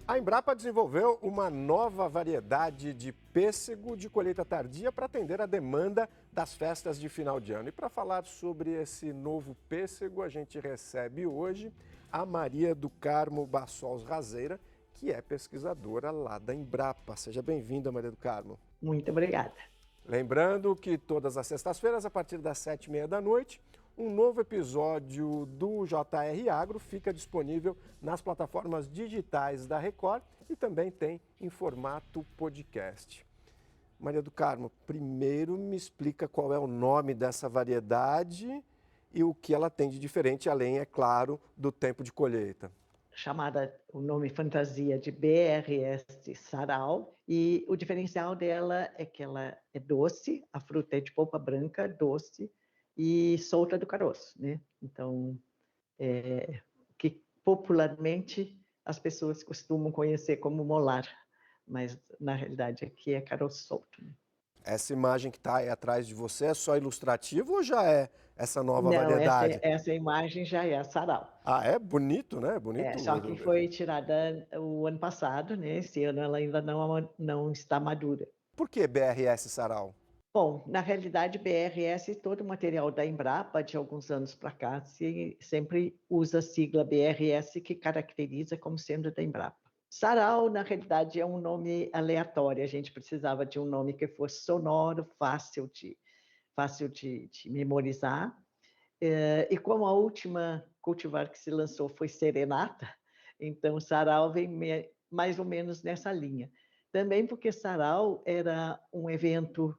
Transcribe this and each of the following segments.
A Embrapa desenvolveu uma nova variedade de pêssego de colheita tardia para atender a demanda das festas de final de ano. E para falar sobre esse novo pêssego, a gente recebe hoje a Maria do Carmo Bassols Razeira, que é pesquisadora lá da Embrapa. Seja bem-vinda, Maria do Carmo. Muito obrigada. Lembrando que todas as sextas-feiras, a partir das 7h30 da noite, um novo episódio do JR Agro fica disponível nas plataformas digitais da Record e também tem em formato podcast. Maria do Carmo, primeiro me explica qual é o nome dessa variedade e o que ela tem de diferente, além, é claro, do tempo de colheita. Chamada, o nome fantasia de BRS Sarau, e o diferencial dela é que ela é doce, a fruta é de polpa branca, doce e solta do caroço, né? Então, que popularmente as pessoas costumam conhecer como molar, mas na realidade aqui é caroço solto, né? Essa imagem que está aí atrás de você é só ilustrativa ou já é essa nova Não, variedade? essa imagem já é a Sarau. Ah, é bonito, né? Bonito. Só que foi tirada o ano passado, né? Esse ano ela ainda não está madura. Por que BRS Sarau? Bom, na realidade, BRS, todo o material da Embrapa, de alguns anos para cá, sempre usa a sigla BRS, que caracteriza como sendo da Embrapa. Sarau, na realidade, é um nome aleatório, a gente precisava de um nome que fosse sonoro, fácil de memorizar. E como a última cultivar que se lançou foi Serenata, então Sarau vem mais ou menos nessa linha. Também porque Sarau era um evento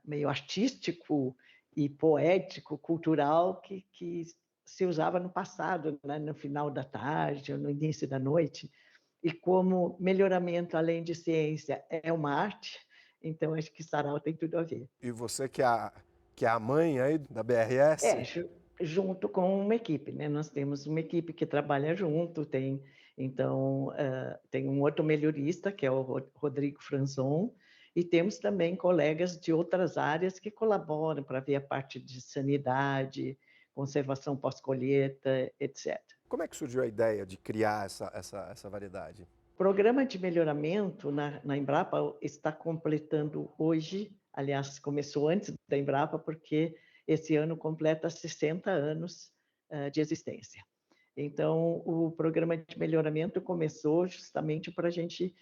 meio artístico e poético, cultural, que se usava no passado, né? No final da tarde ou no início da noite. E como melhoramento, além de ciência, é uma arte, então acho que Sarau tem tudo a ver. E você que é a mãe aí da BRS? Junto com uma equipe, né? Nós temos uma equipe que trabalha junto, tem um outro melhorista, que é o Rodrigo Franzon, e temos também colegas de outras áreas que colaboram para ver a parte de sanidade, conservação pós-colheita, etc. Como é que surgiu a ideia de criar essa variedade? O programa de melhoramento na Embrapa está completando hoje, aliás, começou antes da Embrapa, porque esse ano completa 60 anos de existência. Então, o programa de melhoramento começou justamente para a gente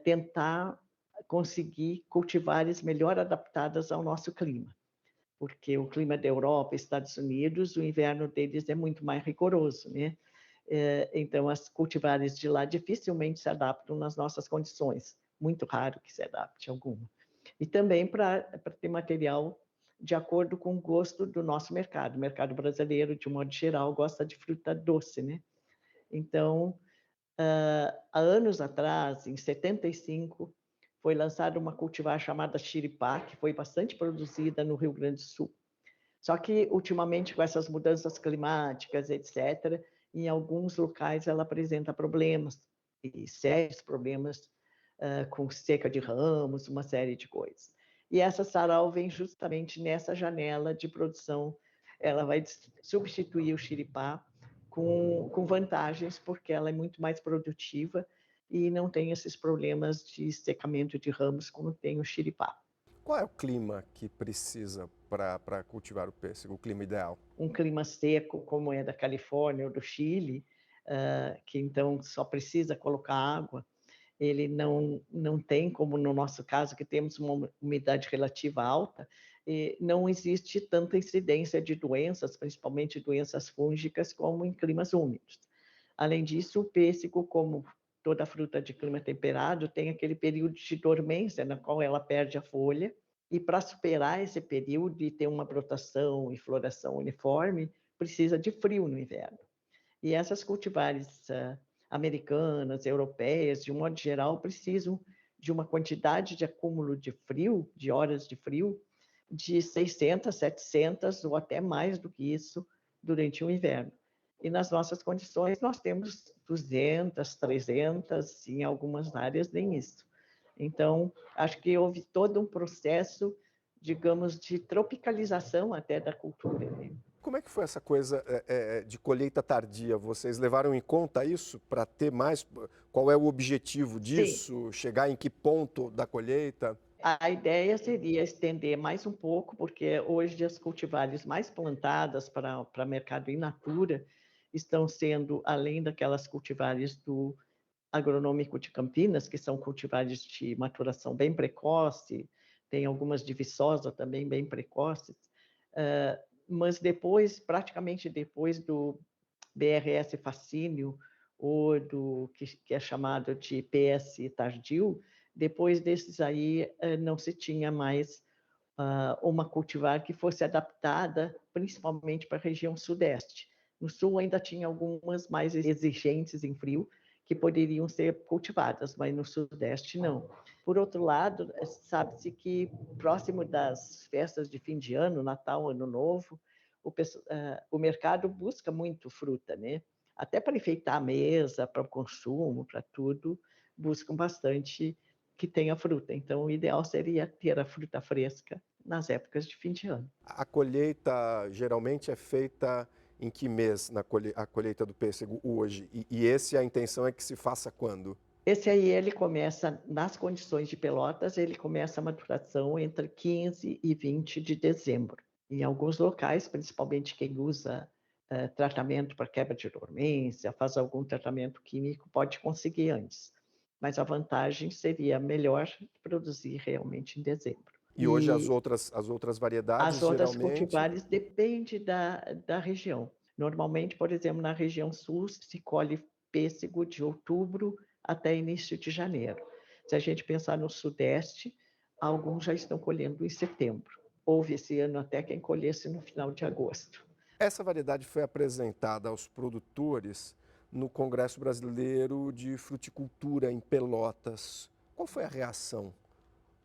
tentar conseguir cultivares melhor adaptadas ao nosso clima, porque o clima da Europa, Estados Unidos, o inverno deles é muito mais rigoroso, né? Então, as cultivares de lá dificilmente se adaptam nas nossas condições, muito raro que se adapte alguma. E também para ter material de acordo com o gosto do nosso mercado. O mercado brasileiro, de um modo geral, gosta de fruta doce, né? Então, há anos atrás, em 75, foi lançada uma cultivar chamada Xiripá, que foi bastante produzida no Rio Grande do Sul. Só que, ultimamente, com essas mudanças climáticas, etc., em alguns locais ela apresenta problemas, e sérios problemas, com seca de ramos, uma série de coisas. E essa Sarau vem justamente nessa janela de produção, ela vai substituir o xiripá com vantagens, porque ela é muito mais produtiva e não tem esses problemas de secamento de ramos como tem o xiripá. Qual é o clima que precisa para cultivar o pêssego, o clima ideal? Um clima seco, como é da Califórnia ou do Chile, que então só precisa colocar água, ele não tem, como no nosso caso, que temos uma umidade relativa alta, não existe tanta incidência de doenças, principalmente doenças fúngicas, como em climas úmidos. Além disso, o pêssego, como toda fruta de clima temperado, tem aquele período de dormência, na qual ela perde a folha, e para superar esse período e ter uma brotação e floração uniforme, precisa de frio no inverno. E essas cultivares americanas, europeias, de um modo geral, precisam de uma quantidade de acúmulo de frio, de horas de frio, de 600, 700 ou até mais do que isso durante o inverno. E nas nossas condições, nós temos 200, 300, em algumas áreas nem isso. Então, acho que houve todo um processo, digamos, de tropicalização até da cultura, né? como é que foi essa coisa de colheita tardia? Vocês levaram em conta isso para ter mais? Qual é o objetivo Sim, disso? Chegar em que ponto da colheita? a ideia seria estender mais um pouco, porque hoje as cultivares mais plantadas para mercado in natura estão sendo, além daquelas cultivares do agronômico de Campinas, que são cultivares de maturação bem precoce, tem algumas de viçosa também bem precoces, mas depois, praticamente depois do BRS Fascínio, ou do que é chamado de PS tardio, depois desses aí não se tinha mais uma cultivar que fosse adaptada principalmente para a região sudeste. No sul ainda tinha algumas mais exigentes em frio que poderiam ser cultivadas, mas no sudeste não. Por outro lado, sabe-se que próximo das festas de fim de ano, Natal, Ano Novo, o mercado busca muito fruta, né? Até para enfeitar a mesa, para o consumo, para tudo, buscam bastante que tenha fruta. Então, o ideal seria ter a fruta fresca nas épocas de fim de ano. A colheita geralmente é feita em que mês a colheita do pêssego hoje? E a intenção é que se faça quando? Esse aí, ele começa, nas condições de Pelotas, ele começa a maturação entre 15 e 20 de dezembro. Em alguns locais, principalmente quem usa tratamento para quebra de dormência, faz algum tratamento químico, pode conseguir antes. Mas a vantagem seria melhor produzir realmente em dezembro. E hoje as outras As variedades outras geralmente. cultivares depende da região. Normalmente, por exemplo, na região sul, se colhe pêssego de outubro até início de janeiro. Se a gente pensar no sudeste, alguns já estão colhendo em setembro. Houve esse ano até quem colhesse no final de agosto. Essa variedade foi apresentada aos produtores no Congresso Brasileiro de Fruticultura em Pelotas. Qual foi a reação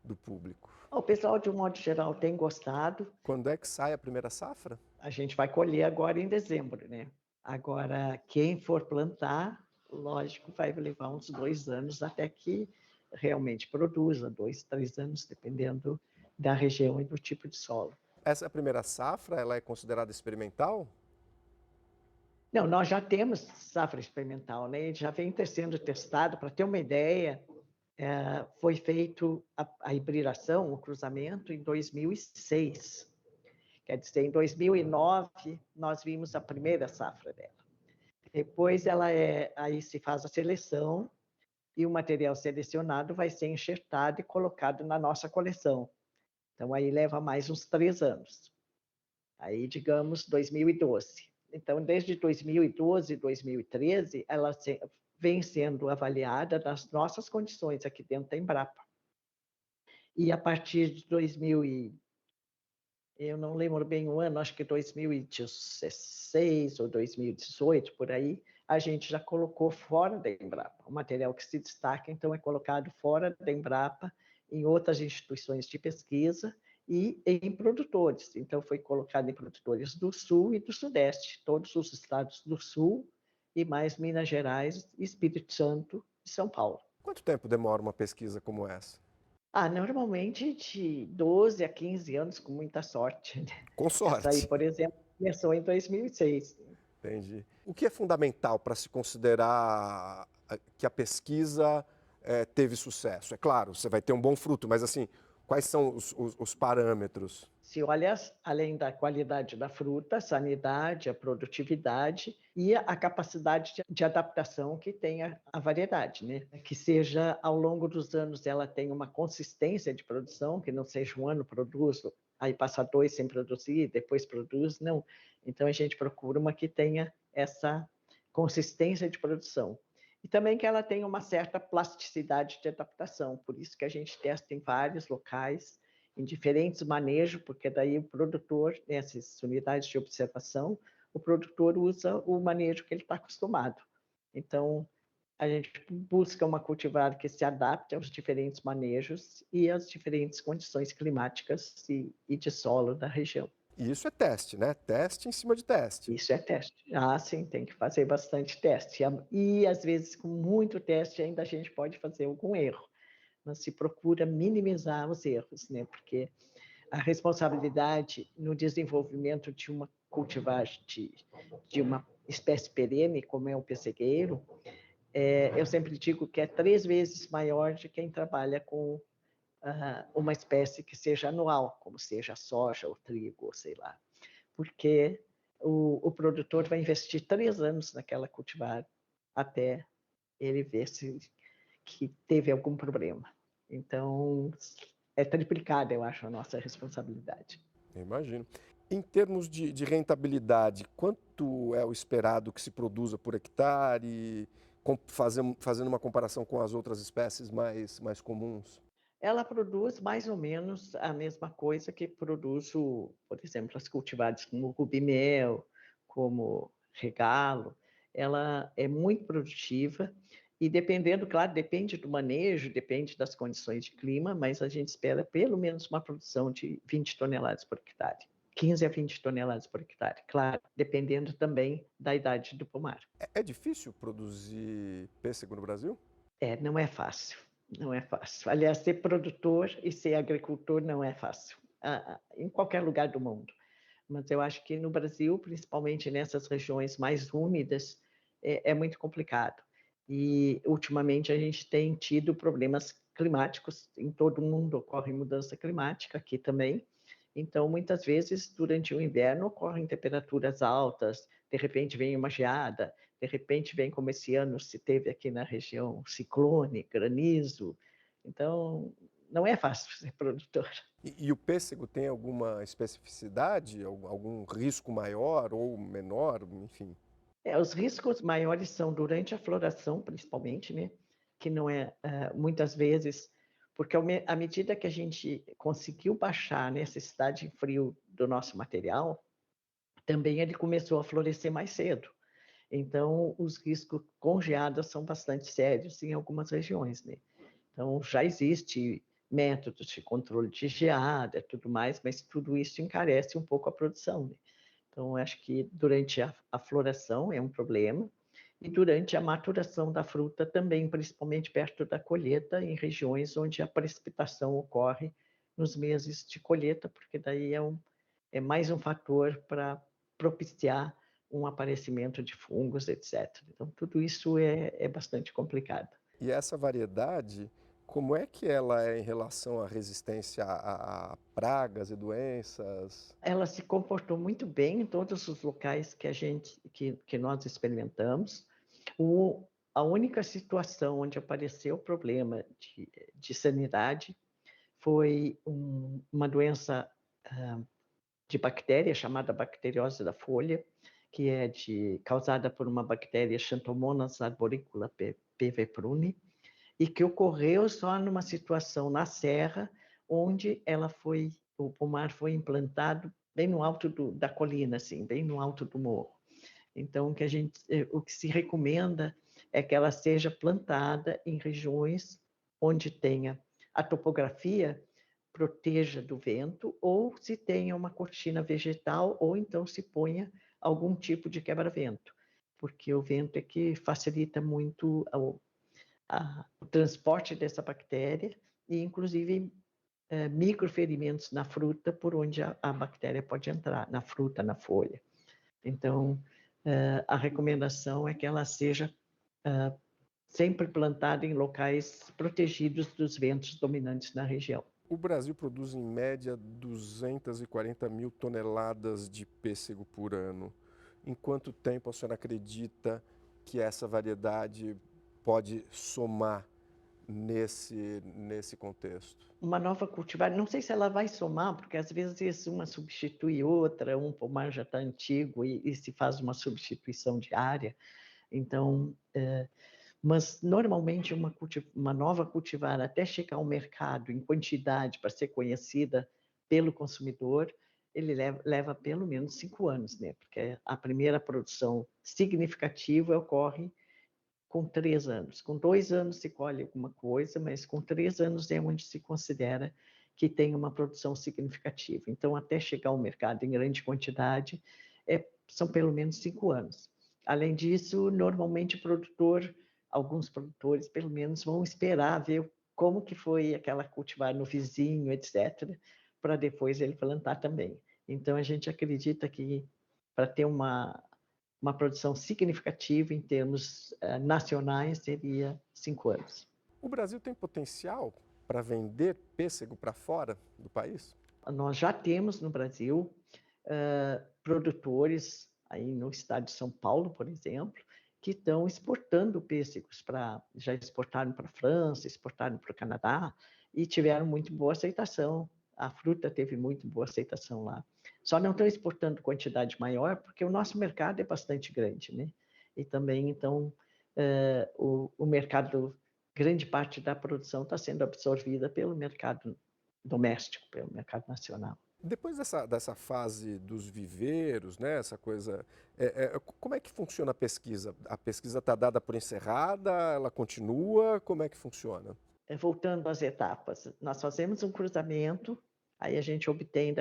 do público? O pessoal, de um modo geral, tem gostado. Quando é que sai a primeira safra? A gente vai colher agora em dezembro, né? Agora, quem for plantar, lógico, vai levar uns 2 anos até que realmente produza, 2, 3 anos, dependendo da região e do tipo de solo. Essa primeira safra, ela é considerada experimental? Não, nós já temos safra experimental, né? Já vem sendo testado. Para ter uma ideia, foi feito a hibridação, o cruzamento, em 2006. Quer dizer, em 2009, nós vimos a primeira safra dela. Depois aí se faz a seleção e o material selecionado vai ser enxertado e colocado na nossa coleção. Então, aí leva mais uns 3 anos. Aí, digamos, 2012. Então, desde 2012, 2013, ela vem sendo avaliada nas nossas condições aqui dentro da Embrapa. E a partir de eu não lembro bem o ano, acho que 2016 ou 2018, por aí, a gente já colocou fora da Embrapa. O material que se destaca, então, é colocado fora da Embrapa, em outras instituições de pesquisa e em produtores. Então, foi colocado em produtores do Sul e do Sudeste, todos os estados do Sul e mais Minas Gerais, Espírito Santo e São Paulo. Quanto tempo demora uma pesquisa como essa? Normalmente de 12 a 15 anos, com muita sorte, né? Com Essa aí, sorte. por exemplo, começou em 2006. Entendi. O que é fundamental para se considerar que a pesquisa teve sucesso? É claro, você vai ter um bom fruto, mas assim, quais são os parâmetros? Se olha, além da qualidade da fruta, a sanidade, a produtividade e a capacidade de adaptação que tem a variedade, né? Que seja, ao longo dos anos, ela tenha uma consistência de produção, que não seja um ano produz, aí passa 2 sem produzir, depois produz, não. Então, a gente procura uma que tenha essa consistência de produção. E também que ela tenha uma certa plasticidade de adaptação, por isso que a gente testa em vários locais, em diferentes manejos, porque daí o produtor, nessas unidades de observação, o produtor usa o manejo que ele está acostumado. Então, a gente busca uma cultivar que se adapte aos diferentes manejos e às diferentes condições climáticas e de solo da região. E isso é teste, né? Teste em cima de teste. Isso é teste. Sim, tem que fazer bastante teste. E, às vezes, com muito teste, ainda a gente pode fazer algum erro. Mas se procura minimizar os erros, né? Porque a responsabilidade no desenvolvimento de uma cultivar de uma espécie perene, como é o pessegueiro, eu sempre digo que é 3 vezes maior de quem trabalha com uma espécie que seja anual, como seja a soja, o trigo, ou sei lá, porque o produtor vai investir 3 anos naquela cultivar até ele ver se que teve algum problema. Então, é triplicada, eu acho, a nossa responsabilidade. Eu imagino. Em termos de rentabilidade, quanto é o esperado que se produza por hectare, fazendo uma comparação com as outras espécies mais comuns? Ela produz mais ou menos a mesma coisa que produz, por exemplo, as cultivares como Rubimel, como Regalo. Ela é muito produtiva e dependendo, claro, depende do manejo, depende das condições de clima, mas a gente espera pelo menos uma produção de 20 toneladas por hectare. 15 a 20 toneladas por hectare, claro, dependendo também da idade do pomar. É difícil produzir pêssego no Brasil? Não é fácil, não é fácil. Aliás, ser produtor e ser agricultor não é fácil, em qualquer lugar do mundo. Mas eu acho que no Brasil, principalmente nessas regiões mais úmidas, é muito complicado. E, ultimamente, a gente tem tido problemas climáticos, em todo o mundo ocorre mudança climática, aqui também. Então, muitas vezes, durante o inverno, ocorrem temperaturas altas, de repente vem uma geada, de repente vem, como esse ano se teve aqui na região, ciclone, granizo. Então, não é fácil ser produtor. E o pêssego tem alguma especificidade, algum risco maior ou menor, enfim? Os riscos maiores são durante a floração, principalmente, né? Que não é, muitas vezes, porque à medida que a gente conseguiu baixar a necessidade em frio do nosso material, também ele começou a florescer mais cedo. Então, os riscos com geadas são bastante sérios em algumas regiões, né? Então, já existe métodos de controle de geada e tudo mais, mas tudo isso encarece um pouco a produção, né? Então, acho que durante a floração é um problema, e durante a maturação da fruta também, principalmente perto da colheita, em regiões onde a precipitação ocorre nos meses de colheita, porque daí é mais um fator para propiciar um aparecimento de fungos, etc. Então, tudo isso é bastante complicado. E essa variedade, como é que ela é em relação à resistência a pragas e doenças? Ela se comportou muito bem em todos os locais que nós experimentamos. A única situação onde apareceu problema de sanidade foi uma doença de bactéria chamada bacteriose da folha, que é causada por uma bactéria Xanthomonas arborícola PV pruni, e que ocorreu só numa situação na serra, onde o pomar foi implantado bem no alto da colina, assim, bem no alto do morro. Então, o que se recomenda é que ela seja plantada em regiões onde tenha a topografia proteja do vento, ou se tenha uma cortina vegetal, ou então se ponha algum tipo de quebra-vento, porque o vento é que facilita muito o transporte dessa bactéria e, inclusive, microferimentos na fruta por onde a bactéria pode entrar, na fruta, na folha. Então, a recomendação é que ela seja sempre plantada em locais protegidos dos ventos dominantes na região. O Brasil produz, em média, 240 mil toneladas de pêssego por ano. Em quanto tempo a senhora acredita que essa variedade pode somar nesse contexto? Uma nova cultivar, não sei se ela vai somar, porque às vezes uma substitui outra, um pomar já está antigo e se faz uma substituição diária. Então, mas normalmente uma nova cultivar, até chegar ao mercado em quantidade para ser conhecida pelo consumidor, ele leva pelo menos 5 anos, né? Porque a primeira produção significativa ocorre com 3 anos. Com 2 anos se colhe alguma coisa, mas com 3 anos é onde se considera que tem uma produção significativa. Então, até chegar ao mercado em grande quantidade, são pelo menos 5 anos. Além disso, normalmente alguns produtores, pelo menos, vão esperar ver como que foi aquela cultivar no vizinho, etc., para depois ele plantar também. Então, a gente acredita que para ter uma produção significativa em termos nacionais, seria 5 anos. O Brasil tem potencial para vender pêssego para fora do país? Nós já temos no Brasil produtores, aí no estado de São Paulo, por exemplo, que estão exportando pêssegos, já exportaram para a França, exportaram para o Canadá, e tiveram muito boa aceitação. A fruta teve muito boa aceitação lá. Só não estão exportando quantidade maior, porque o nosso mercado é bastante grande, né? E também, então, o mercado, grande parte da produção está sendo absorvida pelo mercado doméstico, pelo mercado nacional. Depois dessa fase dos viveiros, né, essa coisa, como é que funciona a pesquisa? A pesquisa está dada por encerrada, ela continua, como é que funciona? Voltando às etapas, nós fazemos um cruzamento, aí a gente obtém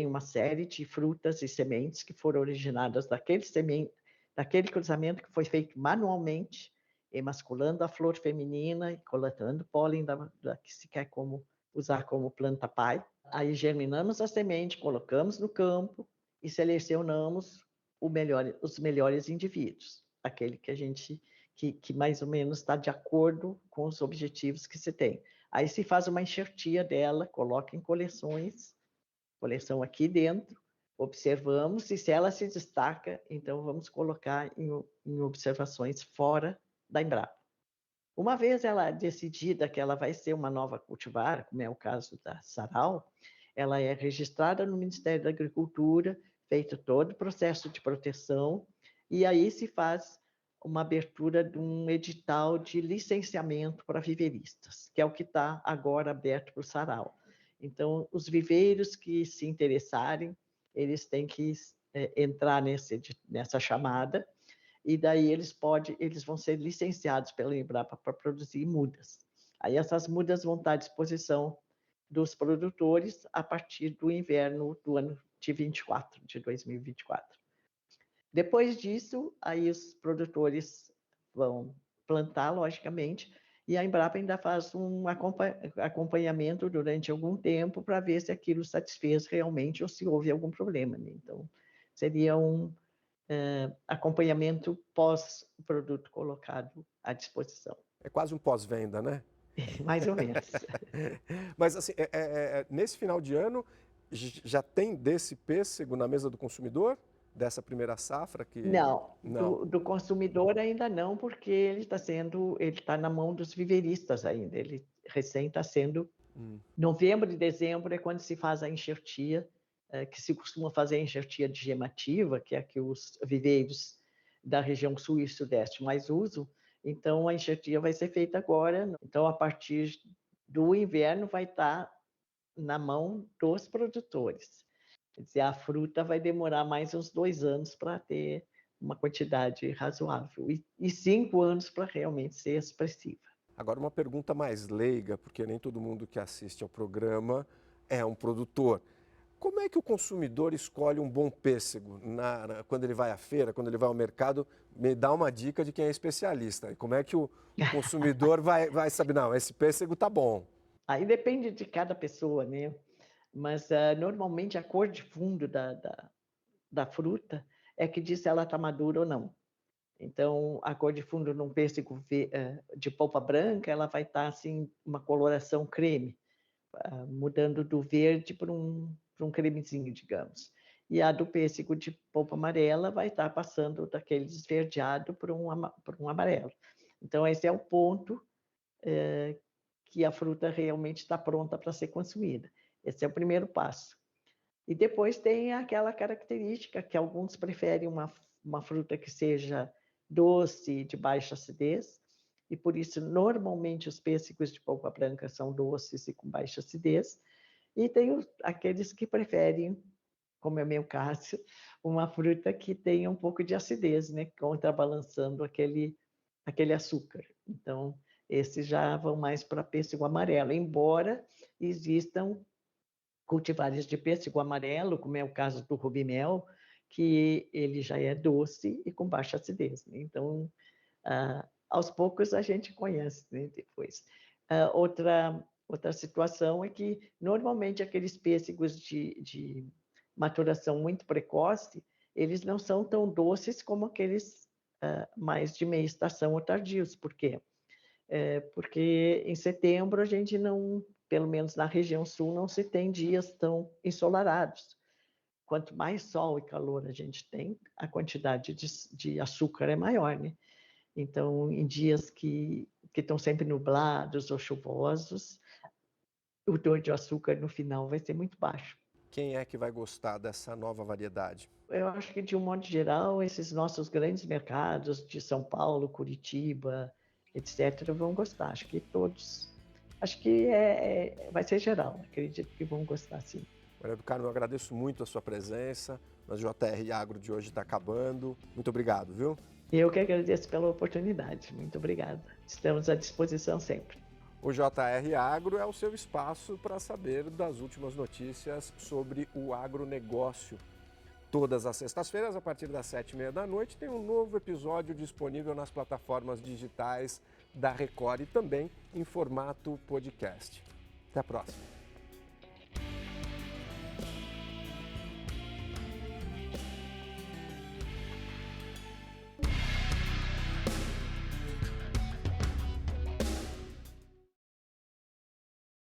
uma série de frutas e sementes que foram originadas daquele cruzamento que foi feito manualmente, emasculando a flor feminina e coletando pólen da que se quer usar como planta pai. Aí germinamos a semente, colocamos no campo e selecionamos os melhores indivíduos, aquele que a gente que mais ou menos está de acordo com os objetivos que se tem. Aí se faz uma enxertia dela, coloca em coleção aqui dentro, observamos e se ela se destaca, então vamos colocar em observações fora da Embrapa. Uma vez ela decidida que ela vai ser uma nova cultivar, como é o caso da Sarau, ela é registrada no Ministério da Agricultura, feito todo o processo de proteção, e aí se faz uma abertura de um edital de licenciamento para viveiristas, que é o que está agora aberto para o Sarau. Então, os viveiros que se interessarem, eles têm que entrar nessa chamada, e daí eles vão ser licenciados pela Embrapa para produzir mudas. Aí essas mudas vão estar à disposição dos produtores a partir do inverno do ano de 2024. Depois disso, aí os produtores vão plantar, logicamente, e a Embrapa ainda faz um acompanhamento durante algum tempo para ver se aquilo satisfez realmente ou se houve algum problema, né? Então, seria um acompanhamento pós o produto colocado à disposição. É quase um pós-venda, né? Mais ou menos. Mas, assim, nesse final de ano, já tem desse pêssego na mesa do consumidor? Dessa primeira safra? Não, Não. do consumidor ainda não, porque ele está na mão dos viveiristas ainda. Ele recém está sendo... Novembro e dezembro é quando se faz a enxertia, que se costuma fazer a enxertia de gemativa, que é a que os viveiros da região sul e sudeste mais usam. Então, a enxertia vai ser feita agora. Então, a partir do inverno, vai estar na mão dos produtores. Quer dizer, a fruta vai demorar mais uns 2 anos para ter uma quantidade razoável e 5 anos para realmente ser expressiva. Agora, uma pergunta mais leiga, porque nem todo mundo que assiste ao programa é um produtor. Como é que o consumidor escolhe um bom pêssego? Quando ele vai à feira, quando ele vai ao mercado, me dá uma dica de quem é especialista. E como é que o consumidor vai saber, não, esse pêssego tá bom? Aí depende de cada pessoa, né? Mas normalmente a cor de fundo da fruta é que diz se ela está madura ou não. Então, a cor de fundo num pêssego de polpa branca, ela vai estar assim, uma coloração creme, mudando do verde para um cremezinho, digamos. E a do pêssego de polpa amarela vai estar passando daquele esverdeado para um amarelo. Então, esse é o ponto que a fruta realmente está pronta para ser consumida. Esse é o primeiro passo. E depois tem aquela característica que alguns preferem uma fruta que seja doce, de baixa acidez, e por isso normalmente os pêssegos de polpa branca são doces e com baixa acidez, e tem aqueles que preferem, como é o meu caso, uma fruta que tenha um pouco de acidez, né, contrabalançando aquele açúcar. Então, esses já vão mais para pêssego amarelo, embora existam cultivares de pêssego amarelo, como é o caso do Rubimel, que ele já é doce e com baixa acidez, né? Então, aos poucos a gente conhece, né, depois. Outra situação é que, normalmente, aqueles pêssegos de maturação muito precoce, eles não são tão doces como aqueles mais de meia estação ou tardios. Por quê? Porque em setembro a gente não, pelo menos na região sul, não se tem dias tão ensolarados. Quanto mais sol e calor a gente tem, a quantidade de açúcar é maior, né? Então, em dias que estão sempre nublados ou chuvosos, o teor de açúcar no final vai ser muito baixo. Quem é que vai gostar dessa nova variedade? Eu acho que, de um modo geral, esses nossos grandes mercados de São Paulo, Curitiba, etc., vão gostar. Acho que todos. Acho que vai ser geral. Acredito que vão gostar, sim. Maria do Carmo, eu agradeço muito a sua presença, mas o JR Agro de hoje está acabando. Muito obrigado, viu? Eu que agradeço pela oportunidade. Muito obrigada. Estamos à disposição sempre. O JR Agro é o seu espaço para saber das últimas notícias sobre o agronegócio. Todas as sextas-feiras, a partir das 7h30 tem um novo episódio disponível nas plataformas digitais da Record e também em formato podcast. Até a próxima.